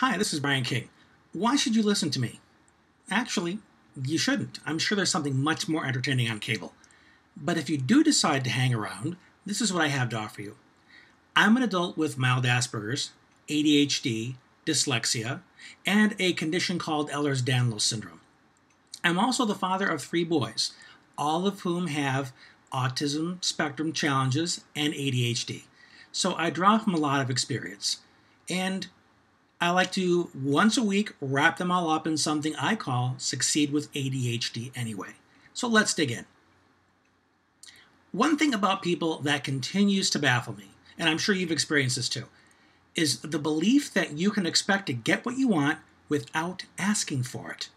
Hi, this is Brian King. Why should you listen to me? Actually, you shouldn't. I'm sure there's something much more entertaining on cable. But if you do decide to hang around, this is what I have to offer you. I'm an adult with mild Asperger's, ADHD, dyslexia, and a condition called Ehlers-Danlos syndrome. I'm also the father of 3 boys, all of whom have autism spectrum challenges and ADHD. So I draw from a lot of experience. And I like to, once a week, wrap them all up in something I call Succeed with ADHD Anyway. So let's dig in. One thing about people that continues to baffle me, and I'm sure you've experienced this too, is the belief that you can expect to get what you want without asking for it.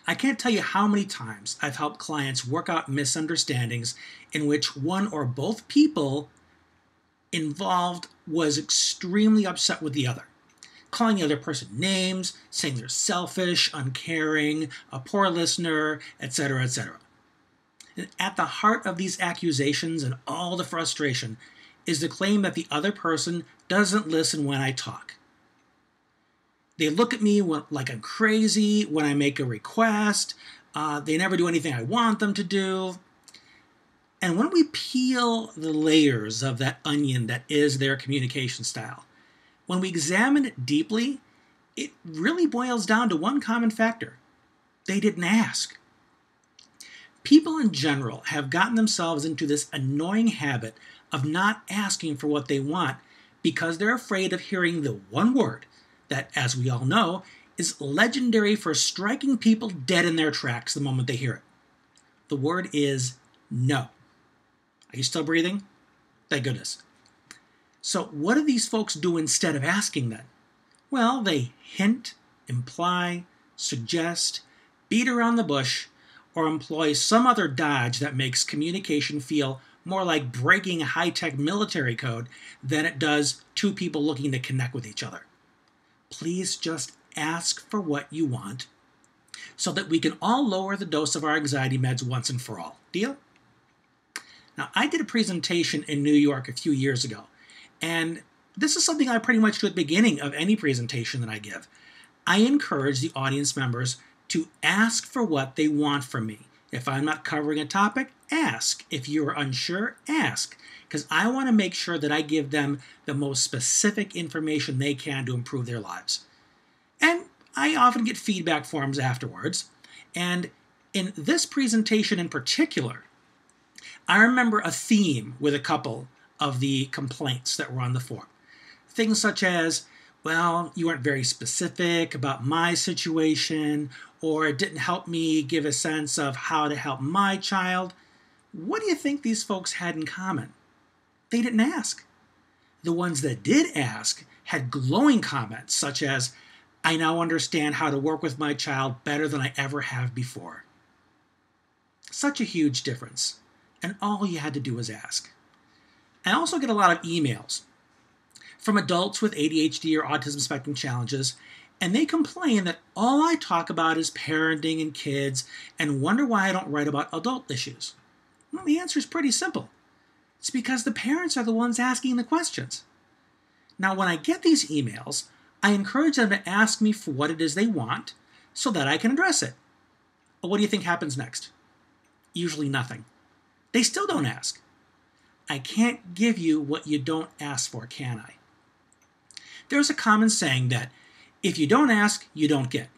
I can't tell you how many times I've helped clients work out misunderstandings in which one or both people involved was extremely upset with the other, calling the other person names, saying they're selfish, uncaring, a poor listener, etc., etc. And at the heart of these accusations and all the frustration is the claim that the other person doesn't listen when I talk. They look at me like I'm crazy when I make a request. They never do anything I want them to do. And when we peel the layers of that onion that is their communication style, when we examine it deeply, it really boils down to one common factor. They didn't ask. People in general have gotten themselves into this annoying habit of not asking for what they want because they're afraid of hearing the one word that, as we all know, is legendary for striking people dead in their tracks the moment they hear it. The word is no. Are you still breathing? Thank goodness. So what do these folks do instead of asking then? Well, they hint, imply, suggest, beat around the bush, or employ some other dodge that makes communication feel more like breaking a high-tech military code than it does 2 people looking to connect with each other. Please just ask for what you want so that we can all lower the dose of our anxiety meds once and for all. Deal? Now, I did a presentation in New York a few years ago, and this is something I pretty much do at the beginning of any presentation that I give. I encourage the audience members to ask for what they want from me. If I'm not covering a topic, ask. If you're unsure, ask. Because I want to make sure that I give them the most specific information they can to improve their lives. And I often get feedback forms afterwards. And in this presentation in particular, I remember a theme with a couple of the complaints that were on the form. Things such as, well, you weren't very specific about my situation, or it didn't help me give a sense of how to help my child. What do you think these folks had in common? They didn't ask. The ones that did ask had glowing comments such as, I now understand how to work with my child better than I ever have before. Such a huge difference. And all you had to do was ask. I also get a lot of emails from adults with ADHD or autism spectrum challenges, and they complain that all I talk about is parenting and kids and wonder why I don't write about adult issues. Well, the answer is pretty simple. It's because the parents are the ones asking the questions. Now, when I get these emails, I encourage them to ask me for what it is they want so that I can address it. But what do you think happens next? Usually nothing. They still don't ask. I can't give you what you don't ask for, can I? There's a common saying that if you don't ask, you don't get.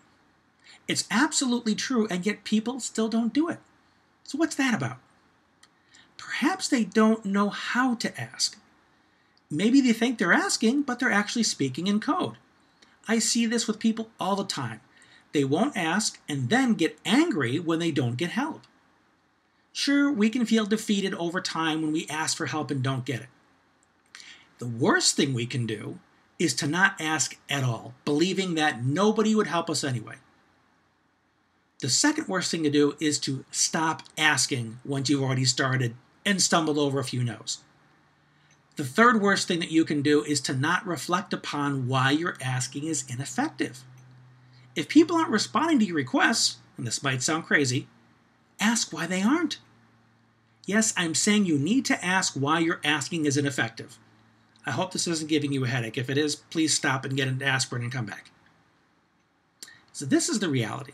It's absolutely true, and yet people still don't do it. So what's that about? Perhaps they don't know how to ask. Maybe they think they're asking, but they're actually speaking in code. I see this with people all the time. They won't ask and then get angry when they don't get help. Sure, we can feel defeated over time when we ask for help and don't get it. The worst thing we can do is to not ask at all, believing that nobody would help us anyway. The second worst thing to do is to stop asking once you've already started and stumbled over a few no's. The third worst thing that you can do is to not reflect upon why your asking is ineffective. If people aren't responding to your requests, and this might sound crazy, ask why they aren't. Yes, I'm saying you need to ask why your asking is ineffective. I hope this isn't giving you a headache. If it is, please stop and get an aspirin and come back. So this is the reality,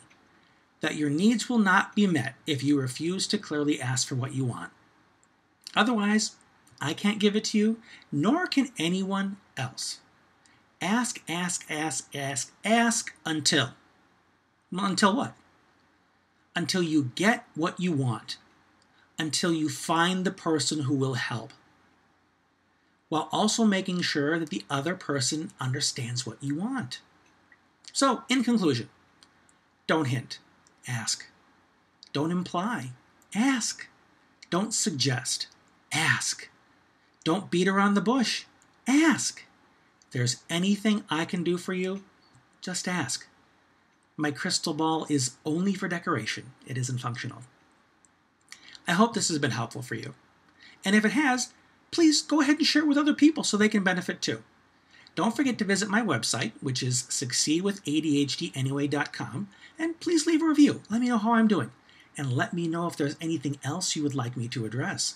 that your needs will not be met if you refuse to clearly ask for what you want. Otherwise, I can't give it to you, nor can anyone else. Ask, ask, ask, ask, ask until. Well, until what? Until you get what you want. Until you find the person who will help. While also making sure that the other person understands what you want. So, in conclusion, don't hint, ask. Don't imply, ask. Don't suggest, ask. Don't beat around the bush, ask. If there's anything I can do for you, just ask. My crystal ball is only for decoration. It isn't functional. I hope this has been helpful for you. And if it has, please go ahead and share it with other people so they can benefit too. Don't forget to visit my website, which is succeedwithadhdanyway.com, and please leave a review. Let me know how I'm doing, and let me know if there's anything else you would like me to address.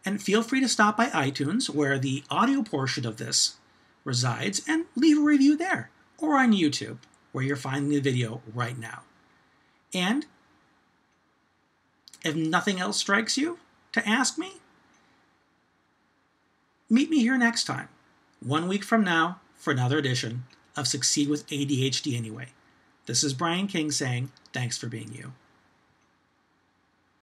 And feel free to stop by iTunes, where the audio portion of this resides, and leave a review there, or on YouTube, where you're finding the video right now. And if nothing else strikes you to ask me, meet me here next time, 1 week from now, for another edition of Succeed with ADHD Anyway. This is Brian King saying, thanks for being you.